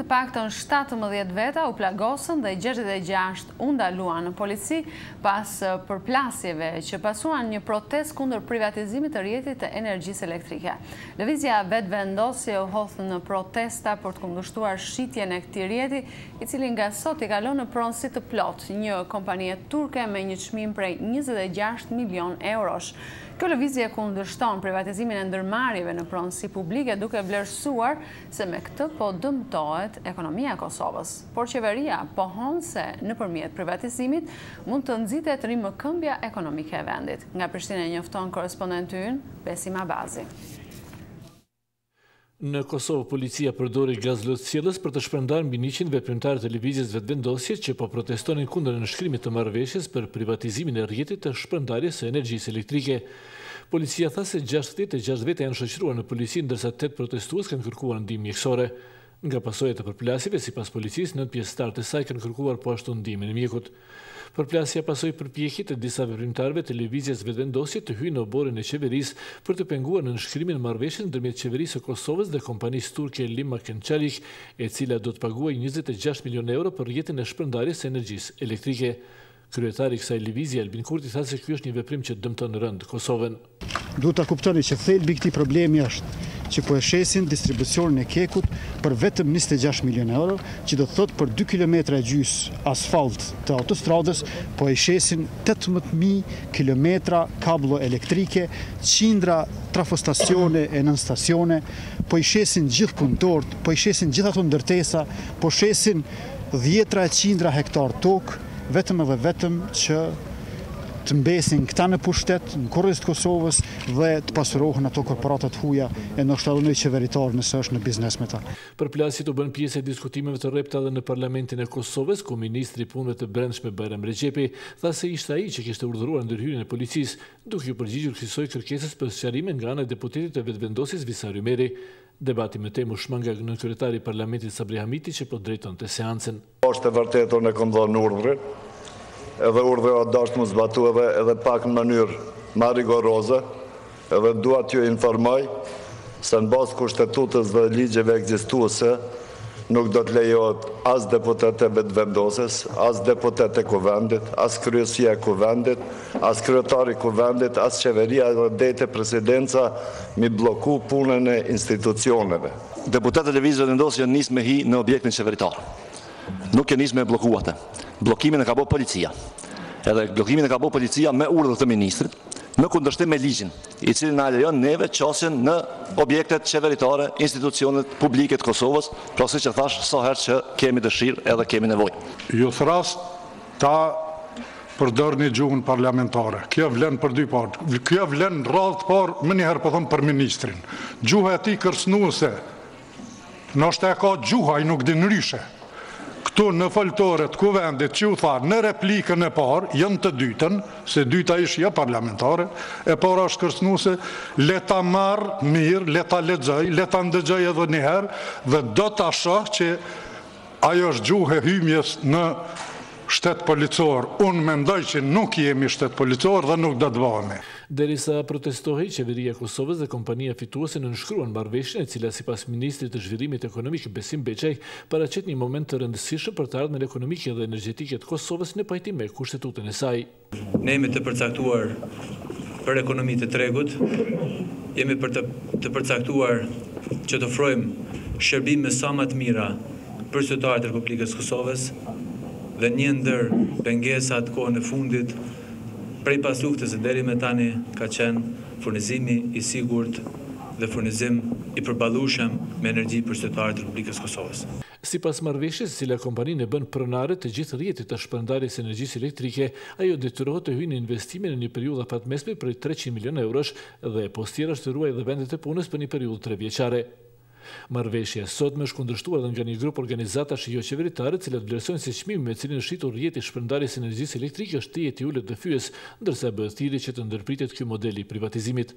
të paktën 17 veta u plagosën dhe 66 u ndaluan në polici pas përplasjeve që pasuan një protestë kundër privatizimit të rrjetit të energjisë elektrike. Lëvizja vetëvendosje u hodh në protesta për të kundërshtuar shitjen e këtij rrjeti, i cili nga sot i kalon në pronësi të plot një kompanie turke me një çmim prej 26 milion eurosh. Kjo lëvizje kundërshton privatizimin e ndërmarrjeve në pronësi publike, duke vlerësuar se me këtë po dëmtohet ekonomia e Kosovës. Por qeveria pohon se nëpërmjet privatizimit mund të nxitet rimëkëmbja ekonomike e vendit. Nga Prishtinë njofton korespondenti ynë Besim Abazi. Në Kosovë, policia përdori gaz lotësjellës për të shpërndarë mbi 100 veprimtarë të lëvizjes vetëvendosje që po protestonin kundër nënshkrimit të marrëveshjes për privatizimin e rrjetit të shpërndarjes së energjisë elektrike. Policia tha se 66 vete janë shoqëruar në polici, ndërsa 8 protestues kanë kërkuar ndihmë mjekësore. Nga pasojat e përplasjeve, sipas policisë, 9 pjesëtarë të saj kanë kërkuar po ashtu ndihmën e mjekut. Përplasja pasoi përpjekjet e disa veprimtarëve të lëvizjes vetëvendosje të hyjnë në oborin e qeverisë për të penguar në nënshkrimin e marrëveshjes ndërmjet qeverisë së Kosovës dhe kompanisë turke Lima Kençalik, e cila do të paguajë 26 milion euro për rrjetin e shpërndarjes së energjisë elektrike. Kryetari i kësaj lëvizje, Albin Kurti, tha se ky është një veprim që dëmton rënd Kosovën. Duhet ta kuptoni që thelbi i këtij problemi është që po e shesin distribucionin e kekut për vetëm 26 milion euro, që do të thotë për 2 kilometra e gjys asfalt të autostradës, po e shesin 18.000 kilometra kablo elektrike, qindra trafostacione e nënstacione, po i shesin gjithë punëtorët, po i shesin gjithë ato ndërtesa, po shesin 10 qindra hektar tokë, vetëm edhe vetëm që të mbesin këta në pushtet, në korrezë të Kosovës dhe të pasurohen ato korporatat huaja e ndoshta edhe qeveritar nëse është në biznes me ta. Përplasjet u bën pjesë e diskutimeve të rrepta edhe në Parlamentin e Kosovës, ku ministri i punëve të brendshme Bajram Rexhepi tha se ishte ai që kishte urdhëruar ndërhyrjen e policisë, duke u përgjigjur kësaj kërkesës për sqarime nga ana e deputetit të vetëvendosjes Visar Ymeri. Debati me temë u shmanga nga kryetari i Parlamentit Sabri Hamiti, që po drejtonte seancën. Është e vërtetë unë kam dhënë urdhrin, edhe urdhëra dashur të zbatuar edhe pak në mënyrë më rigoroze, edhe dua t'ju informoj se në bazë kushtetutës dhe ligjeve ekzistuese nuk do të lejohet as deputet e vetëvendosjes, as deputet e kuvendit, as kryesia e kuvendit, as kryetari i kuvendit, as qeveria dhe dete presidenca mi bloku punën e institucioneve. Deputetet e lëvizjes vetëvendosje nisë me hi në objektin qeveritar. Nuk e nisë me bloku atë. Blokimin e ka bërë policia. Edhe blokimin e ka bërë policia me urdhër të ministrit, në kundërshtim me ligjin, i cili na lejon neve qasjen në objektet qeveritare, institucionet publike të Kosovës, pra siç e thash, sa herë që kemi dëshirë edhe kemi nevojë. Ju thras ta përdorni gjuhën parlamentare. Kjo vlen për dy parë. Kjo vlen radhë të parë, më njëherë po them për ministrin. Gjuha e tij kërcënuese. Ndoshta ka gjuha, ai nuk din ryshe. Këtu në foltore të kuvendit që u tha në replikën e parë, janë të dytën, se dyta ishte ja parlamentare, e para është kërcënuese, le ta marr mirë, le ta lexoj, le ta ndëgjoj edhe një herë dhe do ta shoh që ajo është gjuhë e hymjes në shtet policor. Unë mendoj që nuk jemi shtet policor dhe nuk do të bëhemi. Derisa protestohej, qeveria e Kosovës dhe kompania fituese nënshkruan marrëveshjen, e cila sipas ministrit të zhvillimit ekonomik Besim Beçaj paraqet një moment të rëndësishëm për të ardhmen ekonomike dhe energjetike të Kosovës në pajtim me kushtetutën e saj. Ne jemi të përcaktuar për ekonominë të tregut, jemi për të përcaktuar që të ofrojmë shërbime sa më të mira për qytetarët e Republikës së Kosovës, dhe një ndër pengesat kohën e fundit prej pas luftës deri me tani ka qenë furnizimi i sigurt dhe furnizim i përballueshëm me energji për qytetarët e Republikës së Kosovës. Sipas marrëveshjes, cila kompaninë bën pronare të gjithë rrjetit të shpërndarjes së energjisë elektrike, ajo detyrohet të hyjë në investime në një periudhë afatmesme prej 300 milionë eurosh dhe postjera të ruajë dhe vendet e punës për një periudhë 3 vjeçare. Marrëveshja sotme është kundërshtuar nga një grup organizatash jo qeveritare, të cilat vlerësojnë se çmimi me cilin është shitur rrjeti i shpërndarjes së energjisë elektrike është i ulët dhe fyes, ndërsa bëhet thirrje që të ndërpritet ky model i privatizimit.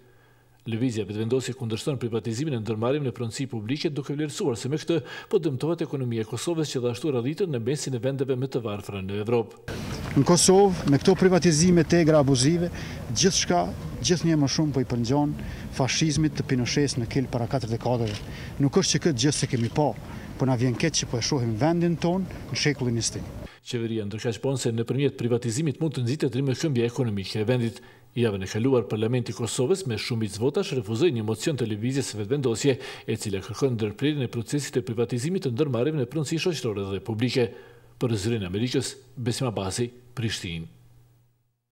Lëvizja vetëvendosje kundërshton privatizimin e ndërmarrjeve në pronësi publike, duke vlerësuar se me këtë po dëmtohet ekonomia e Kosovës, që dhe ashtu radhitet në mesin e vendeve më të varfra në Evropë. Në Kosovë, me këto privatizime tegra abuzive, gjithnjë më shumë po i përngjon fashizmit të Pinochets në kel para 4 dekadave. Nuk është që këtë gjë se kemi pa. po na vjen keq që po e shohim vendin ton në shekullin 21. Qeveria ndërkaq se nëpërmjet privatizimit mund të nxitet rrymëshkëmbja ekonomike e vendit. Javën e kaluar Parlamenti i Kosovës me shumicë votash refuzoi një mocion të lëvizjes së vetëvendosje, e cila kërkon ndërprerjen e procesit të privatizimit të ndërmarrjeve në pronësi shoqërore dhe publike. Për Zërin Amerikës, Besim Abasi, Prishtinë.